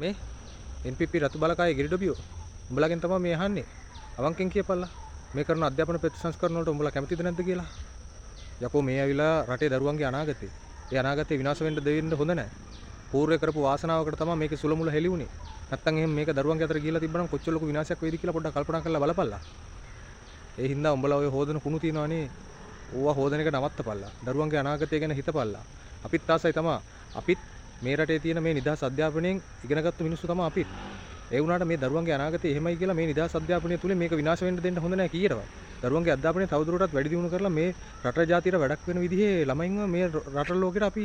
මේ NPP රතු බලකායේ ගිරිඩොබියෝ උඹලගෙන් තමයි මේ අහන්නේ. අවංකෙන් කියපල්ලා. මේ කරන අධ්‍යාපන ප්‍රතිසංස්කරණ වලට උඹලා කැමතිද නැද්ද කියලා. යකෝ මේ ඇවිල්ලා රටේ දරුවන්ගේ අනාගතේ. ඒ අනාගතේ විනාශ දෙන්න හොඳ නැහැ. පූර්වය කරපු වාසනාවකට තමයි මේකේ සුලමුල හෙලිුනේ. නැත්තම් එහෙම මේක දරුවන්ගේ අතර ගිහිලා තිබ්බනම් කොච්චර ලොකු විනාශයක් වෙයිද කියලා පොඩ්ඩක් කල්පනා කරලා බලපල්ලා. ඒ හින්දා උඹලා ඔය හොදන කුණු තියනවනේ. ඕවා හොදන එක නවත්තපල්ලා. දරුවන්ගේ අනාගතය ගැන හිතපල්ලා. අපිත් ආසයි තමයි. අපිත් මේ රටේ තියෙන මේ නිදහස් අධ්‍යාපනයෙන් ඉගෙනගත්තු මිනිස්සු තමයි අපිත්. ඒ වුණාට මේ දරුවන්ගේ අනාගතය එහෙමයි කියලා මේ නිදහස් අධ්‍යාපනය තුලින් මේක විනාශ වෙන්න දෙන්න හොඳ නැහැ කීයටවත්. දරුවන්ගේ අධ්‍යාපනය තවදුරටත් වැඩි දියුණු කරලා මේ රට ජාතියට වැඩක් වෙන විදිහේ ළමයින්ව මේ රට ලෝකෙට අපි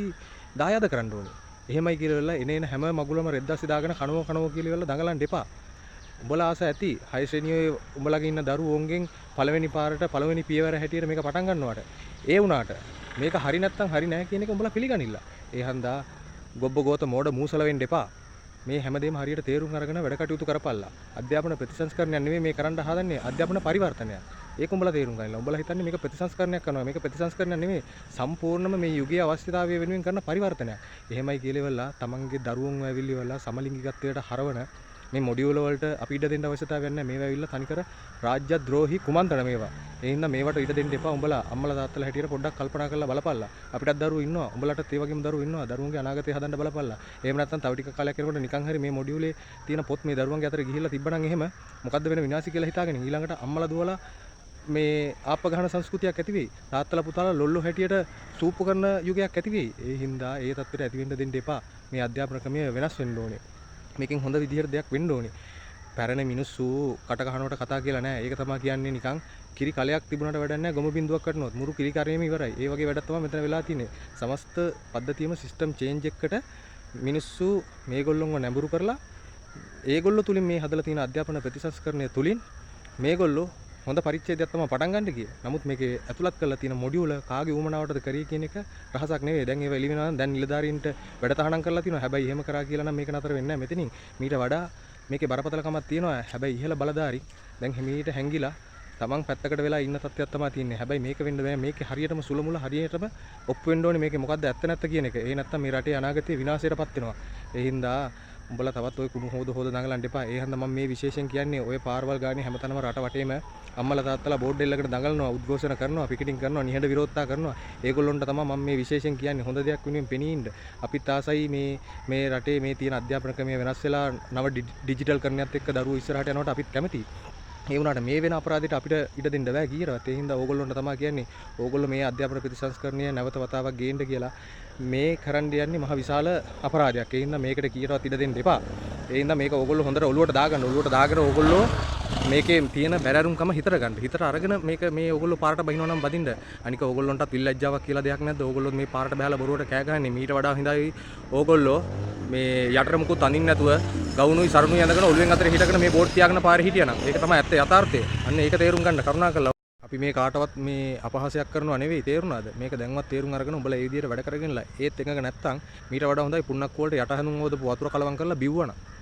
දායාද කරන්න ඕනේ. එහෙමයි කියලා එනේන හැම මගුලම රෙද්දාසි දාගෙන කනෝ කියලා දඟලන්න එපා. උඹලා ආස ඇති 6 ශ්‍රේණියේ උඹලගේ ඉන්න දරුවෝන්ගෙන් පළවෙනි පාරට පළවෙනි පියවර හැටියට මේක පටන් ගන්නවට. ඒ වුණාට මේක හරි නැත්තම් හරි නැහැ කියන එක උඹලා පිළිගනින්න. ඒ හන්දා ගොබ්බ ගෝත මෝඩ මූසල වෙන්න එපා. මේ හැමදේම හරියට තේරුම් අරගෙන වැඩ කටයුතු කරපල්ලා. අධ්‍යාපන ප්‍රතිසංස්කරණයක් නෙමෙයි මේ කරන්න හදන්නේ අධ්‍යාපන පරිවර්තනයක්. ඒක උඹලා තේරුම් ගන්න. උඹලා හිතන්නේ මේක ප්‍රතිසංස්කරණයක් කරනවා. මේක ප්‍රතිසංස්කරණයක් නෙමෙයි. සම්පූර්ණයෙන්ම මේ යුගයේ අවශ්‍යතාවය වෙනුවෙන් කරන පරිවර්තනයක්. එහෙමයි කියලෙවලා තමන්ගේ දරුවන්ව ඇවිල්ලිවලා සමලිංගිකත්වයට හරවන මේ මොඩියුල වලට අපි ඉඩ දෙන්න අවශ්‍යතාවයක් නැහැ. මේවා ඇවිල්ලා තනිකර රාජ්‍ය ද්‍රෝහී කුමන්ත්‍රණ මේවා. ඒ හින්දා මේවට ඉඩ දෙන්න එපා. උඹලා අම්මලා තාත්තලා හැටියට පොඩ්ඩක් කල්පනා කරලා බලපල්ලා. අපිටත් දරුවෝ ඉන්නවා. උඹලටත් ඒ වගේම දරුවෝ ඉන්නවා. දරුවන්ගේ අනාගතය හදන්න බලපල්ලා. එහෙම නැත්නම් තව ටිකක් කාලයක් යනකොට නිකන් හරි මේ මොඩියුලේ තියෙන පොත් මේ දරුවන්ගේ අතර ගිහිල්ලා තිබ්බනම් එහෙම මොකද්ද වෙන විනාශي කියලා හිතාගෙන ඊළඟට අම්මලා දුවලා මේ ආප්ප ගහන සංස්කෘතියක් ඇති වෙයි. තාත්තලා පුතාලා ලොල්ලෝ හැටියට සූප්පු කරන යුගයක් ඇති වෙයි. ඒ හින්දා ඒ තත්ත්වයට ඇති වෙන්න දෙන්න එපා. මේ අධ්‍යාපන ක්‍රමය වෙනස් වෙන්න ඕනේ. මේකෙන් හොඳ විදිහට දෙයක් වෙන්න ඕනේ. පැරණ මිනිස්සු කට කහනවට කතා කියලා නෑ. ඒක තමයි කියන්නේ නිකන් කිරි කලයක් තිබුණාට වැඩක් නෑ. ගොම බින්දුවක් කටනොත් මුරු කිරි කරේම ඉවරයි. ඒ වගේ වැඩක් තමයි මෙතන වෙලා තියෙන්නේ. සමස්ත පද්ධතියම සිස්ටම් චේන්ජ් එකකට මිනිස්සු මේගොල්ලොන්ව නැඹුරු කරලා ඒගොල්ලෝ තුලින් මේ හදලා තියෙන අධ්‍යාපන ප්‍රතිසංස්කරණය තුලින් මේගොල්ලෝ හොඳ පරිච්ඡේදයක් තමයි පටන් ගන්න ගියේ. නමුත් මේකේ ඇතුළත් කරලා තියෙන මොඩියුල කාගේ උමනාවටද කරේ කියන එක රහසක් නෙවෙයි. දැන් ඒව එළි වෙනවා. දැන් නිලධාරීන්ට වැඩ තහනම් කරලා තියෙනවා. හැබැයි එහෙම කරා කියලා නම් මේක නතර වෙන්නේ නැහැ මෙතනින්. මීට වඩා මේකේ බරපතලකමක් තියෙනවා. හැබැයි ඉහළ බලධාරී දැන් හිමීට හැංගිලා තමන් පැත්තකට වෙලා ඉන්න තත්ත්වයක් තමයි තියෙන්නේ. හැබැයි මේක වෙන්න බෑ. මේකේ හරියටම සුලමුල හරියටම ඔප්පු වෙන්න ඕනේ. මේකේ මොකද්ද ඇත්ත නැත්ත කියන එක. ඒ නැත්තම් මේ රටේ අනාගතේ විනාශයටපත් වෙනවා. ඒ හින්දා උඹලා තවත් ඔය කුණු හොද දඟලන්න එපා. ඒ හන්ද මම මේ විශේෂයෙන් කියන්නේ ඔය පාරවල් ගානේ හැමතැනම රට වටේම අම්මලා තාත්තලා බෝඩ් එල්ලකට දඟලනවා, උද්ඝෝෂණ කරනවා, පිකටින් කරනවා, නිහඬ විරෝධතා කරනවා. ඒගොල්ලොන්ට තමයි මම මේ විශේෂයෙන් කියන්නේ හොඳ දෙයක් වෙනුවෙන් පෙනී ඉන්න. අපිත් ආසයි මේ රටේ මේ තියෙන අධ්‍යාපන ක්‍රමය වෙනස් වෙලා නව ඩිජිටල් කරණයත් එක්ක දරුවෝ ඉස්සරහට යනකොට අපිත් කැමතියි. ඒ වුණාට මේ වෙන අපරාධයට අපිට ඉඩ දෙන්න බෑ කීරවත්. ඒ හින්දා ඕගොල්ලොන්ට තමයි කියන්නේ ඕගොල්ලෝ මේ අධ්‍යාපන ප්‍රතිසංස්කරණය නැවත වතාවක් ගේන්න කියලා මේ කරන්න යන්නේ මහ විශාල අපරාධයක්. ඒ හින්දා මේකට කීරවත් ඉඩ දෙන්න එපා. ඒ හින්දා මේක ඕගොල්ලෝ හොඳට ඔලුවට දාගන්න. ඔලුවට දාගෙන ඕගොල්ලෝ මේකේ තියෙන බැරරුම්කම හිතට ගන්න. හිතට අරගෙන මේ ඕගොල්ලෝ පාරට බහිනවා නම් බදින්න. අනික ඕගොල්ලොන්ටත් විල්ලැජ්ජාවක් කියලා දෙයක් නැද්ද? ඕගොල්ලෝ මේ පාරට බහලා බොරුවට කෑ ගහන්නේ. මීට වඩා හිඳයි ඕගොල්ලෝ මේ යටට මුකුත් අඳින්න නැතුව ගවුනුයි සරුණුයි ඇඳගෙන ඔළුවෙන් අතර හිටගෙන මේ බෝඩ් තියාගෙන පාරේ හිටියනම් ඒක තමයි ඇත්ත යථාර්ථය. අන්න ඒක තේරුම් ගන්න කරුණාකරලා. අපි මේ කාටවත් මේ අපහාසයක් කරනවා නෙවෙයි. තේරුණාද? මේක දැන්වත් තේරුම් අරගෙන උඹලා ඒ විදිහට වැඩ කරගෙනලා ඒත් එකක නැත්තම් මීට වඩා හොඳයි පුන්නක් වලට යට හැඳුම් හොදපු වතුර කලවම් කරලා බිව්වනම්